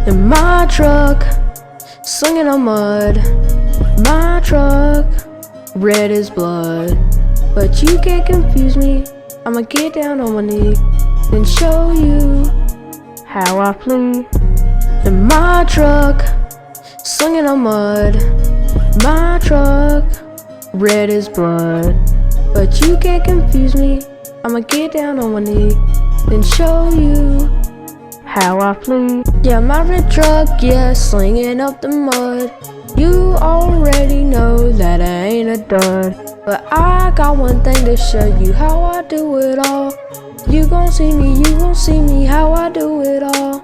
In my truck, slinging on mud. My truck, red as blood. But you can't confuse me. I'ma get down on my knee and show you how I flee. In my truck, slinging on mud. My truck, red as blood. But you can't confuse me. I'ma get down on my knee and show you how I flee. Yeah, my red truck, yeah, slinging up the mud. You already know that I ain't a dud, but I got one thing to show you how I do it all. You gon' see me how I do it all.